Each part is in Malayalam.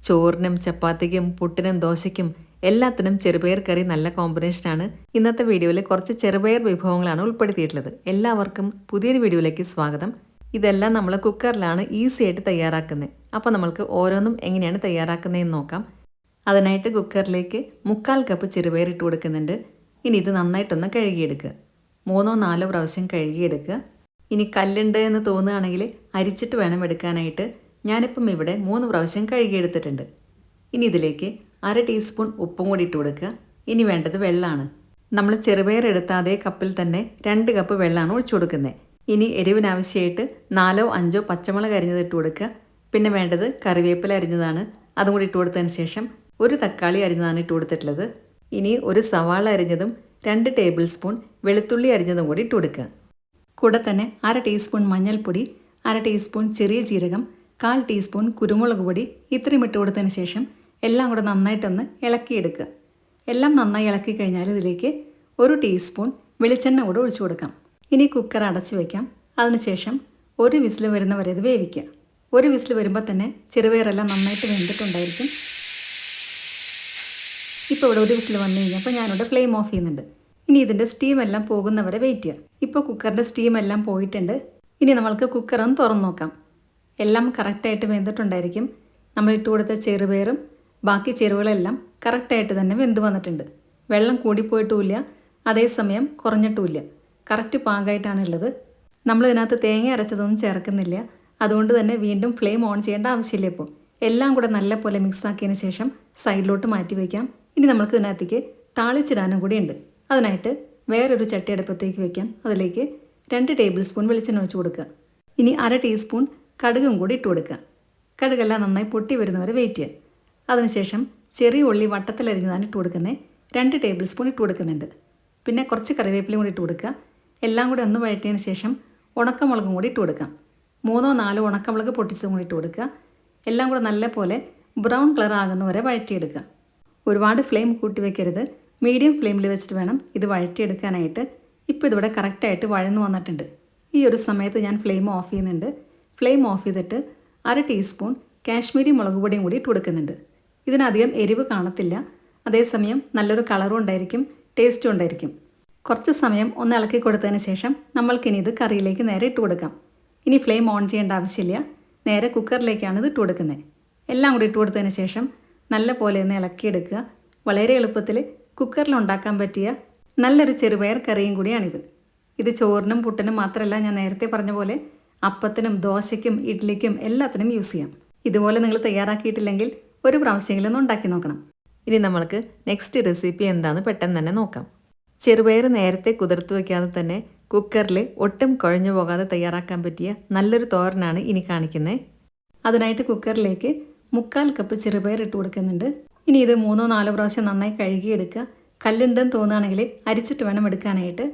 ചോറിനും ചപ്പാത്തിക്കും പുട്ടിനും ദോശയ്ക്കും എല്ലാത്തിനും ചെറുപയർ കറി നല്ല കോമ്പിനേഷനാണ്. ഇന്നത്തെ വീഡിയോയിൽ കുറച്ച് ചെറുപയർ വിഭവങ്ങളാണ് ഉൾപ്പെടുത്തിയിട്ടുള്ളത്. എല്ലാവർക്കും പുതിയൊരു വീഡിയോയിലേക്ക് സ്വാഗതം. ഇതെല്ലാം നമ്മൾ കുക്കറിലാണ് ഈസി ആയിട്ട് തയ്യാറാക്കുന്നത്. അപ്പോൾ നമ്മൾക്ക് ഓരോന്നും എങ്ങനെയാണ് തയ്യാറാക്കുന്നതെന്ന് നോക്കാം. അതിനായിട്ട് കുക്കറിലേക്ക് 1/4 കപ്പ് ചെറുപയർ ഇട്ട് കൊടുക്കുന്നുണ്ട്. ഇനി ഇത് നന്നായിട്ടൊന്ന് കഴുകിയെടുക്കുക. 3-4 പ്രാവശ്യം കഴുകിയെടുക്കുക. ഇനി കല്ലുണ്ട് എന്ന് തോന്നുകയാണെങ്കിൽ അരിച്ചിട്ട് വേണം എടുക്കാനായിട്ട്. ഞാനിപ്പം ഇവിടെ 3 പ്രാവശ്യം കഴുകിയെടുത്തിട്ടുണ്ട്. ഇനി ഇതിലേക്ക് 1/2 ടീസ്പൂൺ ഉപ്പും കൂടി ഇട്ട് കൊടുക്കുക. ഇനി വേണ്ടത് വെള്ളമാണ്. നമ്മൾ ചെറുപയർ എടുത്ത അതേ കപ്പിൽ തന്നെ 2 കപ്പ് വെള്ളമാണ് ഒഴിച്ചു കൊടുക്കുന്നത്. ഇനി എരിവിനാവശ്യമായിട്ട് 4-5 പച്ചമുളക് അരിഞ്ഞത് ഇട്ട് കൊടുക്കുക. പിന്നെ വേണ്ടത് കറിവേപ്പില അരിഞ്ഞതാണ്, അതും കൂടി ഇട്ട് കൊടുത്തതിന് ശേഷം 1 തക്കാളി അരിഞ്ഞതാണ് ഇട്ട് കൊടുത്തിട്ടുള്ളത്. ഇനി 1 സവാള അരിഞ്ഞതും 2 ടേബിൾ സ്പൂൺ വെളുത്തുള്ളി അരിഞ്ഞതും കൂടി ഇട്ട് കൊടുക്കുക. കൂടെ തന്നെ 1/2 ടീസ്പൂൺ മഞ്ഞൾപ്പൊടി, 1/2 ടീസ്പൂൺ ചെറിയ ജീരകം, 1/4 ടീസ്പൂൺ കുരുമുളക് പൊടി ഇത്രയും ഇട്ട് കൊടുത്തതിന് ശേഷം എല്ലാം കൂടെ നന്നായിട്ടൊന്ന് ഇളക്കിയെടുക്കുക. എല്ലാം നന്നായി ഇളക്കി കഴിഞ്ഞാൽ ഇതിലേക്ക് 1 ടീസ്പൂൺ വെളിച്ചെണ്ണ കൂടെ ഒഴിച്ചു കൊടുക്കാം. ഇനി കുക്കർ അടച്ചു വയ്ക്കാം. അതിനുശേഷം 1 വിസിൽ വരുന്നവരെ ഇത് വേവിക്കുക. 1 വിസിൽ വരുമ്പോൾ തന്നെ ചെറുപയറെല്ലാം നന്നായിട്ട് വെന്തിട്ടുണ്ടായിരിക്കും. ഇപ്പോൾ ഇവിടെ 1 വിസിൽ വന്നു കഴിഞ്ഞപ്പോൾ ഞാനിവിടെ ഫ്ലെയിം ഓഫ് ചെയ്യുന്നുണ്ട്. ഇനി ഇതിൻ്റെ സ്റ്റീം എല്ലാം പോകുന്നവരെ വെയിറ്റ് ചെയ്യുക. ഇപ്പോൾ കുക്കറിൻ്റെ സ്റ്റീം എല്ലാം പോയിട്ടുണ്ട്. ഇനി നമ്മൾക്ക് കുക്കർ ഒന്ന് തുറന്ന് നോക്കാം. എല്ലാം കറക്റ്റായിട്ട് വെന്തിട്ടുണ്ടായിരിക്കും. നമ്മൾ ഇട്ട് കൊടുത്ത ചെറുപയറും ബാക്കി ചേരുവകളെല്ലാം കറക്റ്റായിട്ട് തന്നെ വെന്ത് വന്നിട്ടുണ്ട്. വെള്ളം കൂടിപ്പോയിട്ടുമില്ല, അതേസമയം കുറഞ്ഞിട്ടുമില്ല. കറക്റ്റ് പാകമായിട്ടാണുള്ളത്. നമ്മൾ ഇതിനകത്ത് തേങ്ങ അരച്ചതൊന്നും ചേർക്കുന്നില്ല. അതുകൊണ്ട് തന്നെ വീണ്ടും ഫ്ലെയിം ഓൺ ചെയ്യേണ്ട ആവശ്യമില്ല. ഇപ്പോൾ എല്ലാം കൂടെ നല്ലപോലെ മിക്സാക്കിയതിന് ശേഷം സൈഡിലോട്ട് മാറ്റി വയ്ക്കാം. ഇനി നമുക്ക് ഇതിനകത്തേക്ക് താളിച്ചിടാനും കൂടിയുണ്ട്. അതിനായിട്ട് വേറൊരു ചട്ടി അടുപ്പത്തേക്ക് വയ്ക്കാം. അതിലേക്ക് 2 ടേബിൾ സ്പൂൺ വെളിച്ചെണ്ണ ഒഴിച്ച് കൊടുക്കുക. ഇനി 1/2 ടീസ്പൂൺ കടുകും കൂടി ഇട്ട് കൊടുക്കുക. കടുകെല്ലാം നന്നായി പൊട്ടി വരുന്നവരെ വെയിറ്റ് ചെയ്യുക. അതിനുശേഷം ചെറിയ ഉള്ളി വട്ടത്തിലരിഞ്ഞതാണ് ഇട്ട് കൊടുക്കുന്നത്. 2 ടേബിൾ സ്പൂൺ ഇട്ട് കൊടുക്കുന്നുണ്ട്. പിന്നെ കുറച്ച് കറിവേപ്പിലയും കൂടി ഇട്ട് കൊടുക്കുക. എല്ലാം കൂടി ഒന്ന് വഴറ്റിയതിന് ശേഷം ഉണക്കമുളകും കൂടി ഇട്ട് കൊടുക്കാം. 3-4 ഉണക്കമുളക് പൊട്ടിച്ചതും കൂടി ഇട്ട് കൊടുക്കുക. എല്ലാം കൂടെ നല്ലപോലെ ബ്രൗൺ കളർ ആകുന്നവരെ വഴറ്റിയെടുക്കുക. ഒരുപാട് ഫ്ലെയിം കൂട്ടി വയ്ക്കരുത്. മീഡിയം ഫ്ലെയിമിൽ വെച്ചിട്ട് വേണം ഇത് വഴറ്റിയെടുക്കാനായിട്ട്. ഇപ്പോൾ ഇതിവിടെ കറക്റ്റായിട്ട് വഴന്നു വന്നിട്ടുണ്ട്. ഈ ഒരു സമയത്ത് ഞാൻ ഫ്ലെയിം ഓഫ് ചെയ്യുന്നുണ്ട്. ഫ്ലെയിം ഓഫ് ചെയ്തിട്ട് 1/2 ടീസ്പൂൺ കാശ്മീരി മുളക് പൊടിയും കൂടി ഇട്ട് കൊടുക്കുന്നുണ്ട്. ഇതിനധികം എരിവ് കാണത്തില്ല, അതേസമയം നല്ലൊരു കളറും ഉണ്ടായിരിക്കും, ടേസ്റ്റും ഉണ്ടായിരിക്കും. കുറച്ച് സമയം ഒന്ന് ഇളക്കി കൊടുത്തതിന് ശേഷം നമ്മൾക്കിനി ഇത് കറിയിലേക്ക് നേരെ ഇട്ട് കൊടുക്കാം. ഇനി ഫ്ലെയിം ഓൺ ചെയ്യേണ്ട ആവശ്യമില്ല, നേരെ കുക്കറിലേക്കാണ് ഇത് ഇട്ട് കൊടുക്കുന്നത്. എല്ലാം കൂടി ഇട്ട് കൊടുത്തതിന് ശേഷം നല്ല പോലെ ഒന്ന് ഇളക്കിയെടുക്കുക. വളരെ എളുപ്പത്തിൽ കുക്കറിൽ ഉണ്ടാക്കാൻ പറ്റിയ നല്ലൊരു ചെറുപയർ കറിയും കൂടിയാണിത്. ഇത് ചോറിനും പുട്ടിനും മാത്രമല്ല, ഞാൻ നേരത്തെ പറഞ്ഞ പോലെ അപ്പത്തിനും ദോശയ്ക്കും ഇഡ്ഡലിക്കും എല്ലാത്തിനും യൂസ് ചെയ്യാം. ഇതുപോലെ നിങ്ങൾ തയ്യാറാക്കിയിട്ടില്ലെങ്കിൽ 1 പ്രാവശ്യമെങ്കിലും ഒന്ന് ഉണ്ടാക്കി നോക്കണം. ഇനി നമ്മൾക്ക് നെക്സ്റ്റ് റെസിപ്പി എന്താണെന്ന് പെട്ടെന്ന് തന്നെ നോക്കാം. ചെറുപയർ നേരത്തെ കുതിർത്ത് വയ്ക്കാതെ തന്നെ കുക്കറിൽ ഒട്ടും കുഴഞ്ഞു പോകാതെ തയ്യാറാക്കാൻ പറ്റിയ നല്ലൊരു തോരനാണ് ഇനി കാണിക്കുന്നത്. അതിനായിട്ട് കുക്കറിലേക്ക് 1/4 കപ്പ് ചെറുപയർ ഇട്ട് കൊടുക്കുന്നുണ്ട്. ഇനി ഇത് 3-4 പ്രാവശ്യം നന്നായി കഴുകിയെടുക്കുക. കല്ലുണ്ടെന്ന് തോന്നുകയാണെങ്കിൽ അരിച്ചിട്ട് വേണം എടുക്കാനായിട്ട്.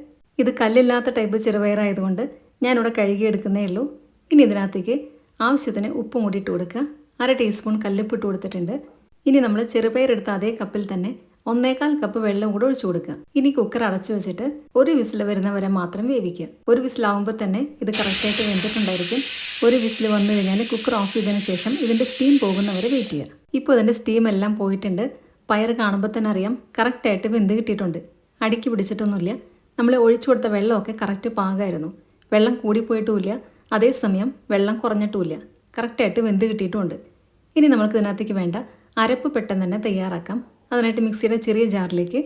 ഇത് കല്ലില്ലാത്ത ടൈപ്പ് ചെറുപയറായതുകൊണ്ട് ഞാനിവിടെ കഴുകിയെടുക്കുന്നേ ഉള്ളൂ. ഇനി ഇതിനകത്തേക്ക് ആവശ്യത്തിന് ഉപ്പും കൂടി ഇട്ട് കൊടുക്കുക. 1/2 ടീസ്പൂൺ കല്ലുപ്പ് ഇട്ട് കൊടുത്തിട്ടുണ്ട്. ഇനി നമ്മൾ ചെറുപയർ എടുത്ത അതേ കപ്പിൽ തന്നെ 1/4 കപ്പ് വെള്ളം കൂടെ ഒഴിച്ചു കൊടുക്കുക. ഇനി കുക്കർ അടച്ചു വെച്ചിട്ട് 1 വിസിൽ വരുന്നവരെ മാത്രം വേവിക്കുക. 1 വിസിലാവുമ്പോൾ തന്നെ ഇത് കറക്റ്റായിട്ട് വെന്തിട്ടുണ്ടായിരിക്കും. 1 വിസിൽ വന്നു കഴിഞ്ഞാൽ കുക്കർ ഓഫ് ചെയ്തതിന് ശേഷം ഇതിൻ്റെ സ്റ്റീം പോകുന്നവരെ വെയിറ്റ് ചെയ്യുക. ഇപ്പോൾ ഇതിൻ്റെ സ്റ്റീം എല്ലാം പോയിട്ടുണ്ട്. പയർ കാണുമ്പോൾ തന്നെ അറിയാം കറക്റ്റായിട്ട് വെന്ത് കിട്ടിയിട്ടുണ്ട്. അടിക്ക് പിടിച്ചിട്ടൊന്നുമില്ല. നമ്മൾ ഒഴിച്ചു കൊടുത്ത വെള്ളമൊക്കെ കറക്റ്റ് പാകമായിരുന്നു. വെള്ളം കൂടിപ്പോയിട്ടുമില്ല, അതേസമയം വെള്ളം കുറഞ്ഞിട്ടുമില്ല. കറക്റ്റായിട്ട് വെന്ത് കിട്ടിയിട്ടുമുണ്ട്. ഇനി നമുക്ക് ഇതിനകത്തേക്ക് വേണ്ട അരപ്പ് പെട്ടെന്ന് തന്നെ തയ്യാറാക്കാം. അതിനായിട്ട് മിക്സിയുടെ ചെറിയ ജാറിലേക്ക്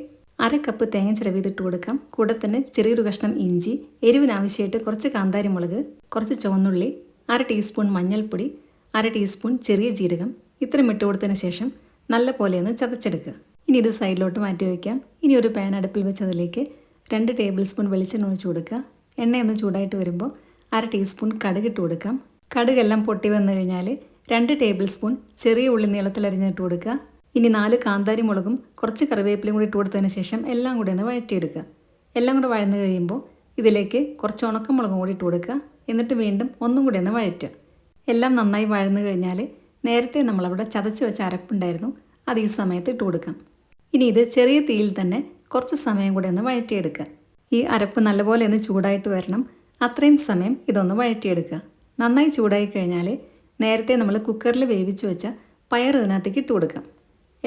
1/2 കപ്പ് തേങ്ങ ചിരവിതിട്ട് കൊടുക്കാം. കൂടെ തന്നെ ചെറിയൊരു കഷ്ണം ഇഞ്ചി, എരിവിനാവശ്യമായിട്ട് കുറച്ച് കാന്താരി മുളക്, കുറച്ച് ചുവന്നുള്ളി, 1/2 ടീസ്പൂൺ മഞ്ഞൾപ്പൊടി, 1/2 ടീസ്പൂൺ ചെറിയ ജീരകം ഇത്രയും ഇട്ട് കൊടുത്തതിന് ശേഷം നല്ല പോലെ ഒന്ന് ചതച്ചെടുക്കുക. ഇനി ഇത് സൈഡിലോട്ട് മാറ്റി വയ്ക്കാം. ഇനി ഒരു പാൻ അടുപ്പിൽ വെച്ച് അതിലേക്ക് 2 ടേബിൾ സ്പൂൺ വെളിച്ചെണ്ണ ഒഴിച്ച് കൊടുക്കുക. എണ്ണയൊന്ന് ചൂടായിട്ട് വരുമ്പോൾ 1/2 ടീസ്പൂൺ കടുക് ഇട്ട് കൊടുക്കാം. കടുകെല്ലാം പൊട്ടി വന്നു കഴിഞ്ഞാൽ 2 ടേബിൾ സ്പൂൺ ചെറിയ ഉള്ളി നീളത്തിലരിഞ്ഞിട്ട് കൊടുക്കുക. ഇനി 4 കാന്താരി മുളകും കുറച്ച് കറിവേപ്പിലയും കൂടി ഇട്ട് കൊടുത്തതിന് ശേഷം എല്ലാം കൂടി ഒന്ന് വഴറ്റിയെടുക്കുക. എല്ലാം കൂടെ വഴന്നു കഴിയുമ്പോൾ ഇതിലേക്ക് കുറച്ച് ഉണക്കമുളകും കൂടി ഇട്ട് കൊടുക്കുക. എന്നിട്ട് വീണ്ടും ഒന്നും കൂടി ഒന്ന് വഴറ്റുക. എല്ലാം നന്നായി വഴന്നു കഴിഞ്ഞാൽ നേരത്തെ നമ്മളവിടെ ചതച്ച് വെച്ച അരപ്പുണ്ടായിരുന്നു, അത് ഈ സമയത്ത് ഇട്ട് കൊടുക്കാം. ഇനി ഇത് ചെറിയ തീയിൽ തന്നെ കുറച്ച് സമയം കൂടി ഒന്ന് വഴറ്റിയെടുക്കുക. ഈ അരപ്പ് നല്ലപോലെ ഒന്ന് ചൂടായിട്ട് വരണം. അത്രയും സമയം ഇതൊന്ന് വഴറ്റിയെടുക്കുക. നന്നായി ചൂടായി കഴിഞ്ഞാൽ നേരത്തെ നമ്മൾ കുക്കറിൽ വേവിച്ച് വെച്ച പയർ ഇതിനകത്തേക്ക് ഇട്ട് കൊടുക്കാം.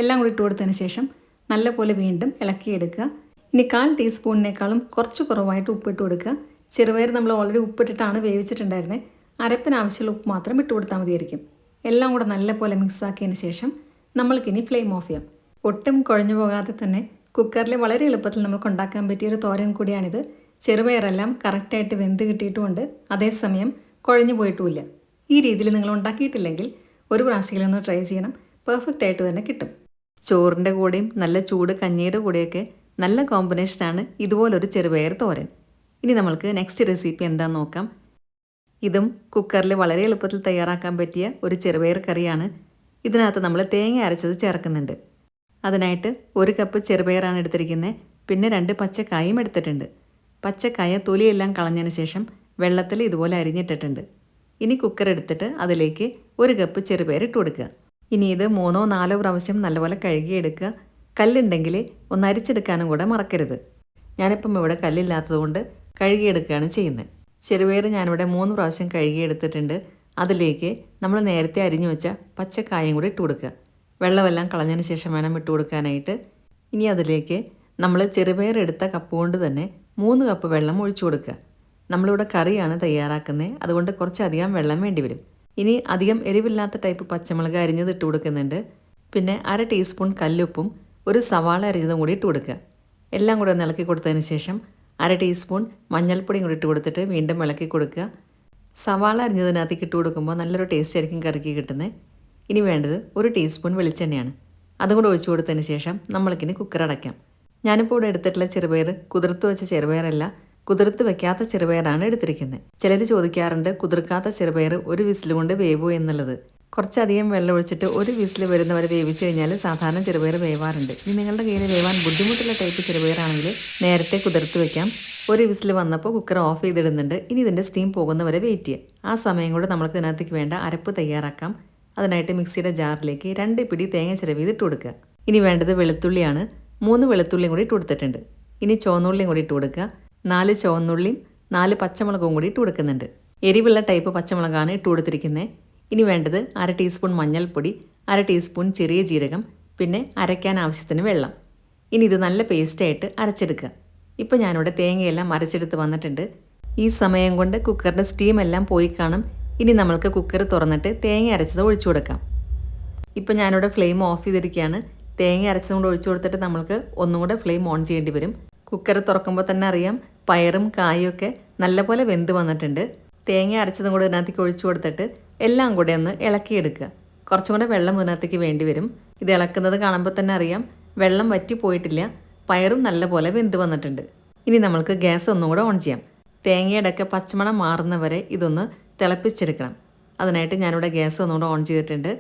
എല്ലാം കൂടി ഇട്ട് കൊടുത്തതിന് ശേഷം നല്ലപോലെ വീണ്ടും ഇളക്കിയെടുക്കുക. ഇനി 1/4 ടീസ്പൂണിനേക്കാളും കുറച്ച് കുറവായിട്ട് ഉപ്പിട്ട് കൊടുക്കുക. ചെറുപയർ നമ്മൾ ഓൾറെഡി ഉപ്പിട്ടിട്ടാണ് വേവിച്ചിട്ടുണ്ടായിരുന്നത്. അരപ്പിന് ആവശ്യമുള്ള ഉപ്പ് മാത്രം ഇട്ട് കൊടുത്താൽ മതിയായിരിക്കും. എല്ലാം കൂടെ നല്ലപോലെ മിക്സാക്കിയതിന് ശേഷം നമ്മൾക്കിനി ഫ്ലെയിം ഓഫ് ചെയ്യാം. ഒട്ടും കുഴഞ്ഞു പോകാതെ തന്നെ കുക്കറിൽ വളരെ എളുപ്പത്തിൽ നമുക്ക് ഉണ്ടാക്കാൻ പറ്റിയൊരു തോരൻ കൂടിയാണിത്. ചെറുപയറെല്ലാം കറക്റ്റായിട്ട് വെന്ത് കിട്ടിയിട്ടുമുണ്ട്, അതേസമയം കുഴഞ്ഞു പോയിട്ടുമില്ല. ഈ രീതിയിൽ നിങ്ങൾ ഉണ്ടാക്കിയിട്ടില്ലെങ്കിൽ ഒരു പ്രാവശ്യത്തിലൊന്ന് ട്രൈ ചെയ്യണം. പെർഫെക്റ്റ് ആയിട്ട് തന്നെ കിട്ടും. ചോറിൻ്റെ കൂടെയും നല്ല ചൂട് കഞ്ഞിയുടെ കൂടെയൊക്കെ നല്ല കോമ്പിനേഷനാണ് ഇതുപോലൊരു ചെറുപയർ തോരൻ. ഇനി നമ്മൾക്ക് നെക്സ്റ്റ് റെസിപ്പി എന്താണെന്ന് നോക്കാം. ഇതും കുക്കറിൽ വളരെ എളുപ്പത്തിൽ തയ്യാറാക്കാൻ പറ്റിയ ഒരു ചെറുപയർ കറിയാണ്. ഇതിനകത്ത് നമ്മൾ തേങ്ങ അരച്ചത് ചേർക്കുന്നുണ്ട്. അതിനായിട്ട് 1 കപ്പ് ചെറുപയറാണ് എടുത്തിരിക്കുന്നത്. പിന്നെ 2 പച്ചക്കായും എടുത്തിട്ടുണ്ട്. പച്ചക്കായ തൊലിയെല്ലാം കളഞ്ഞതിന് ശേഷം വെള്ളത്തിൽ ഇതുപോലെ അരിഞ്ഞിട്ടിട്ടുണ്ട്. ഇനി കുക്കർ എടുത്തിട്ട് അതിലേക്ക് 1 കപ്പ് ചെറുപയർ ഇട്ട് കൊടുക്കുക. ഇനി ഇത് 3-4 പ്രാവശ്യം നല്ലപോലെ കഴുകിയെടുക്കുക. കല്ലുണ്ടെങ്കിൽ ഒന്ന് അരിച്ചെടുക്കാനും കൂടെ മറക്കരുത്. ഞാനിപ്പം ഇവിടെ കല്ലില്ലാത്തതുകൊണ്ട് കഴുകിയെടുക്കുകയാണ് ചെയ്യുന്നത്. ചെറുപയർ ഞാനിവിടെ 3 പ്രാവശ്യം കഴുകിയെടുത്തിട്ടുണ്ട്. അതിലേക്ക് നമ്മൾ നേരത്തെ അരിഞ്ഞു വെച്ച പച്ചക്കായും കൂടി ഇട്ട് കൊടുക്കുക. വെള്ളമെല്ലാം കളഞ്ഞതിന് ശേഷം വേണം ഇട്ട് കൊടുക്കാനായിട്ട്. ഇനി അതിലേക്ക് നമ്മൾ ചെറുപയർ എടുത്ത കപ്പ് കൊണ്ട് തന്നെ 3 കപ്പ് വെള്ളം ഒഴിച്ചു കൊടുക്കുക. നമ്മളിവിടെ കറിയാണ് തയ്യാറാക്കുന്നത്, അതുകൊണ്ട് കുറച്ചധികം വെള്ളം വേണ്ടി വരും. ഇനി അധികം എരിവില്ലാത്ത ടൈപ്പ് പച്ചമുളക് അരിഞ്ഞത് ഇട്ട് കൊടുക്കുന്നുണ്ട്. പിന്നെ 1/2 ടീസ്പൂൺ കല്ലുപ്പും 1 സവാള അരിഞ്ഞതും കൂടി ഇട്ട് കൊടുക്കുക. എല്ലാം കൂടെ ഒന്ന് ഇളക്കി കൊടുത്തതിന് ശേഷം 1/2 ടീസ്പൂൺ മഞ്ഞൾപ്പൊടിയും കൂടി ഇട്ട് കൊടുത്തിട്ട് വീണ്ടും ഇളക്കി കൊടുക്കുക. സവാള അരിഞ്ഞതിനകത്തേക്ക് ഇട്ട് കൊടുക്കുമ്പോൾ നല്ലൊരു ടേസ്റ്റ് ആയിരിക്കും കറിക്ക് കിട്ടുന്നത്. ഇനി വേണ്ടത് 1 ടീസ്പൂൺ വെളിച്ചെണ്ണയാണ്. അതും കൂടെ ഒഴിച്ചു കൊടുത്തതിന് ശേഷം നമ്മൾക്കിനി കുക്കർ അടയ്ക്കാം. ഞാനിപ്പോൾ ഇവിടെ എടുത്തിട്ടുള്ള ചെറുപയർ കുതിർത്ത് വെച്ച ചെറുപയറല്ല, കുതിർത്ത് വെക്കാത്ത ചെറുപയറാണ് എടുത്തിരിക്കുന്നത്. ചിലർ ചോദിക്കാറുണ്ട് കുതിർക്കാത്ത ചെറുപയർ 1 വിസിൽ കൊണ്ട് വേവോ എന്നുള്ളത്. കുറച്ചധികം വെള്ളം ഒഴിച്ചിട്ട് 1 വിസിൽ വരുന്നവരെ വേവിച്ച് കഴിഞ്ഞാൽ സാധാരണ ചെറുപയർ വേവാറുണ്ട്. ഇനി നിങ്ങളുടെ കയ്യിൽ വേവാൻ ബുദ്ധിമുട്ടുള്ള ടൈപ്പ് ചെറുപയറാണെങ്കിൽ നേരത്തെ കുതിർത്ത് വെക്കാം. 1 വിസിൽ വന്നപ്പോൾ കുക്കർ ഓഫ് ചെയ്തിടുന്നുണ്ട്. ഇനി ഇതിൻ്റെ സ്റ്റീം പോകുന്നവരെ വെയിറ്റ് ചെയ്യുക. ആ സമയം കൊണ്ട് നമുക്ക് ഇതിനകത്തേക്ക് വേണ്ട അരപ്പ് തയ്യാറാക്കാം. അതിനായിട്ട് മിക്സിയുടെ ജാറിലേക്ക് 2 പിടി തേങ്ങ ചിരവിയത് ഇട്ട് കൊടുക്കുക. ഇനി വേണ്ടത് വെളുത്തുള്ളിയാണ്. 3 വെളുത്തുള്ളിയും കൂടി ഇട്ട് കൊടുത്തിട്ടുണ്ട്. ഇനി ചുവന്നുള്ളിയും കൂടി ഇട്ട് കൊടുക്കുക. 4 ചുവന്നുള്ളിയും 4 പച്ചമുളകും കൂടി ഇട്ട് കൊടുക്കുന്നുണ്ട്. എരിവുള്ള ടൈപ്പ് പച്ചമുളകാണ് ഇട്ട് കൊടുത്തിരിക്കുന്നത്. ഇനി വേണ്ടത് 1/2 ടീസ്പൂൺ മഞ്ഞൾപ്പൊടി, 1/2 ടീസ്പൂൺ ചെറിയ ജീരകം, പിന്നെ അരയ്ക്കാൻ ആവശ്യത്തിന് വെള്ളം. ഇനി ഇത് നല്ല പേസ്റ്റായിട്ട് അരച്ചെടുക്കുക. ഇപ്പോൾ ഞാനിവിടെ തേങ്ങയെല്ലാം അരച്ചെടുത്ത് വന്നിട്ടുണ്ട്. ഈ സമയം കൊണ്ട് കുക്കറിൻ്റെ സ്റ്റീം എല്ലാം പോയി കാണും. ഇനി നമ്മൾക്ക് കുക്കർ തുറന്നിട്ട് തേങ്ങ അരച്ചത് ഒഴിച്ചു കൊടുക്കാം. ഇപ്പോൾ ഞാനിവിടെ ഫ്ലെയിം ഓഫ് ചെയ്തിരിക്കുകയാണ്. തേങ്ങ അരച്ചതും കൂടെ ഒഴിച്ചു കൊടുത്തിട്ട് നമ്മൾക്ക് ഒന്നും കൂടെ ഫ്ലെയിം ഓൺ ചെയ്യേണ്ടി വരും. കുക്കർ തുറക്കുമ്പോൾ തന്നെ അറിയാം പയറും കായും ഒക്കെ നല്ലപോലെ വെന്ത് വന്നിട്ടുണ്ട്. തേങ്ങ അരച്ചതും കൂടെ ഇതിനകത്തേക്ക് ഒഴിച്ചു കൊടുത്തിട്ട് എല്ലാം കൂടെ ഒന്ന് ഇളക്കിയെടുക്കുക. കുറച്ചും കൂടെ വെള്ളം ഇതിനകത്തേക്ക് വേണ്ടി വരും. ഇത് ഇളക്കുന്നത് കാണുമ്പോൾ തന്നെ അറിയാം വെള്ളം വറ്റി പോയിട്ടില്ല, പയറും നല്ലപോലെ വെന്ത് വന്നിട്ടുണ്ട്. ഇനി നമ്മൾക്ക് ഗ്യാസ് ഒന്നും കൂടെ ഓൺ ചെയ്യാം. തേങ്ങയുടെ ഒക്കെ പച്ചമണം മാറുന്നവരെ ഇതൊന്ന് തിളപ്പിച്ചെടുക്കണം. അതിനായിട്ട് ഞാനിവിടെ ഗ്യാസ് ഒന്നുകൂടെ ഓൺ ചെയ്തിട്ടുണ്ട്.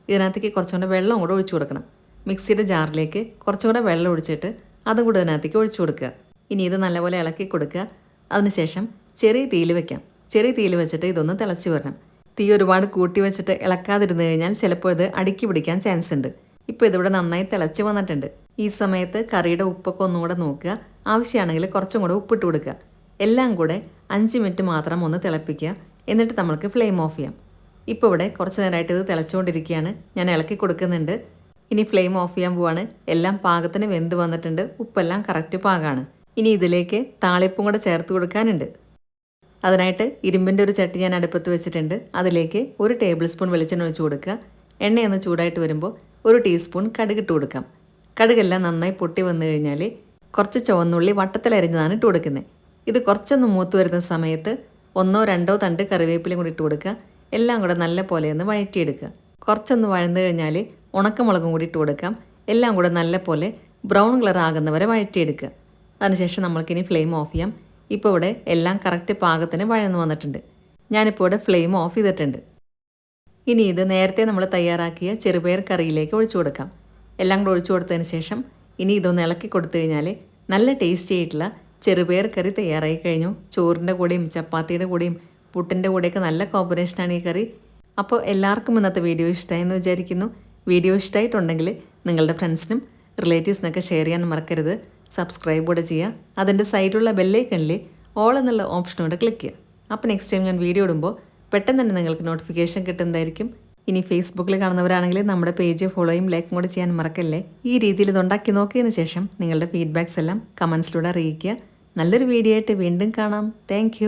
ഇതിനകത്തേക്ക് കുറച്ചും കൂടെ വെള്ളം കൂടെ ഒഴിച്ചു കൊടുക്കണം. മിക്സിയുടെ ജാറിലേക്ക് കുറച്ചും കൂടെ വെള്ളം ഒഴിച്ചിട്ട് അതും കൂടെ ഇതിനകത്തേക്ക് ഒഴിച്ചു കൊടുക്കുക. ഇനി ഇത് നല്ലപോലെ ഇളക്കി കൊടുക്കുക. അതിനുശേഷം ചെറിയ തീയിൽ വെക്കാം. ചെറിയ തീയിൽ വെച്ചിട്ട് ഇതൊന്ന് തിളച്ച് വരണം. തീ ഒരുപാട് കൂട്ടി വെച്ചിട്ട് ഇളക്കാതിരുന്ന് കഴിഞ്ഞാൽ ചിലപ്പോൾ ഇത് അടുക്കി പിടിക്കാൻ ചാൻസ് ഉണ്ട്. ഇപ്പോൾ ഇതിവിടെ നന്നായി തിളച്ച് വന്നിട്ടുണ്ട്. ഈ സമയത്ത് കറിയുടെ ഉപ്പൊക്കെ ഒന്നും കൂടെ നോക്കുക. ആവശ്യമാണെങ്കിൽ കുറച്ചും കൂടെ ഉപ്പിട്ട് കൊടുക്കുക. എല്ലാം കൂടെ 5 മിനിറ്റ് മാത്രം ഒന്ന് തിളപ്പിക്കുക. എന്നിട്ട് നമ്മൾക്ക് ഫ്ലെയിം ഓഫ് ചെയ്യാം. ഇപ്പോൾ ഇവിടെ കുറച്ച് നേരമായിട്ട് ഇത് തിളച്ചുകൊണ്ടിരിക്കുകയാണ്. ഞാൻ ഇളക്കി കൊടുക്കുന്നുണ്ട്. ഇനി ഫ്ലെയിം ഓഫ് ചെയ്യാൻ പോവാണ്. എല്ലാം പാകത്തിന് വെന്ത് വന്നിട്ടുണ്ട്. ഉപ്പെല്ലാം കറക്റ്റ് പാകമാണ്. ഇനി ഇതിലേക്ക് താളിപ്പും കൂടെ ചേർത്ത് കൊടുക്കാനുണ്ട്. അതിനായിട്ട് ഇരുമ്പിൻ്റെ ഒരു ചട്ടി ഞാൻ അടുപ്പത്ത് വെച്ചിട്ടുണ്ട്. അതിലേക്ക് 1 ടേബിൾ സ്പൂൺ വെളിച്ചെണ്ണ ഒഴിച്ച് കൊടുക്കുക. എണ്ണയൊന്ന് ചൂടായിട്ട് വരുമ്പോൾ 1 ടീസ്പൂൺ കടുകിട്ട് കൊടുക്കാം. കടുകെല്ലാം നന്നായി പൊട്ടി വന്നു കഴിഞ്ഞാൽ കുറച്ച് ചുവന്നുള്ളി വട്ടത്തിലരിഞ്ഞതാണ് ഇട്ട് കൊടുക്കുന്നത്. ഇത് കുറച്ചൊന്ന് മൂത്ത് വരുന്ന സമയത്ത് 1-2 തണ്ട് കറിവേപ്പിലയും കൂടി ഇട്ട് കൊടുക്കുക. എല്ലാം കൂടെ നല്ല പോലെ ഒന്ന് വഴറ്റിയെടുക്കുക. കുറച്ചൊന്ന് വഴന്നു കഴിഞ്ഞാൽ ഉണക്കമുളകും കൂടി ഇട്ട് കൊടുക്കാം. എല്ലാം കൂടെ നല്ല പോലെ ബ്രൗൺ കളർ ആകുന്നവരെ വഴറ്റിയെടുക്കുക. അതിനുശേഷം നമ്മൾക്കിനി ഫ്ലെയിം ഓഫ് ചെയ്യാം. ഇപ്പോൾ ഇവിടെ എല്ലാം കറക്റ്റ് പാകത്തിന് വഴന്നു വന്നിട്ടുണ്ട്. ഞാനിപ്പോൾ ഇവിടെ ഫ്ലെയിം ഓഫ് ചെയ്തിട്ടുണ്ട്. ഇനി ഇത് നേരത്തെ നമ്മൾ തയ്യാറാക്കിയ ചെറുപയർ കറിയിലേക്ക് ഒഴിച്ചു കൊടുക്കാം. എല്ലാം കൂടെ ഒഴിച്ചു കൊടുത്തതിന് ശേഷം ഇനി ഇതൊന്ന് ഇളക്കി കൊടുത്തു കഴിഞ്ഞാൽ നല്ല ടേസ്റ്റി ആയിട്ടുള്ള ചെറുപയർ കറി തയ്യാറായി കഴിഞ്ഞു. ചോറിൻ്റെ കൂടെയും ചപ്പാത്തിയുടെ കൂടെയും പുട്ടിൻ്റെ കൂടെയൊക്കെ നല്ല കോമ്പിനേഷനാണ് ഈ കറി. അപ്പോൾ എല്ലാവർക്കും ഇന്നത്തെ വീഡിയോ ഇഷ്ടമായെന്ന് വിചാരിക്കുന്നു. വീഡിയോ ഇഷ്ടമായിട്ടുണ്ടെങ്കിൽ നിങ്ങളുടെ ഫ്രണ്ട്സിനും റിലേറ്റീവ്സിനൊക്കെ ഷെയർ ചെയ്യാൻ മറക്കരുത്. സബ്സ്ക്രൈബ് കൂടെ ചെയ്യുക. അതിൻ്റെ സൈഡിലുള്ള ബെല്ലൈക്കണിൽ ഓൾ എന്നുള്ള ഓപ്ഷനോട് ക്ലിക്ക് ചെയ്യുക. അപ്പോൾ നെക്സ്റ്റ് ടൈം ഞാൻ വീഡിയോ ഇടുമ്പോൾ പെട്ടെന്ന് തന്നെ നിങ്ങൾക്ക് നോട്ടിഫിക്കേഷൻ കിട്ടുന്നതായിരിക്കും. ഇനി ഫേസ്ബുക്കിൽ കാണുന്നവരാണെങ്കിൽ നമ്മുടെ പേജ് ഫോളോയും ലൈക്കും കൂടെ ചെയ്യാൻ മറക്കല്ലേ. ഈ രീതിയിൽ ഇതുണ്ടാക്കി നോക്കിയതിന് ശേഷം നിങ്ങളുടെ ഫീഡ്ബാക്സ് എല്ലാം കമൻസിലൂടെ അറിയിക്കുക. നല്ലൊരു വീഡിയോ ആയിട്ട് വീണ്ടും കാണാം. താങ്ക്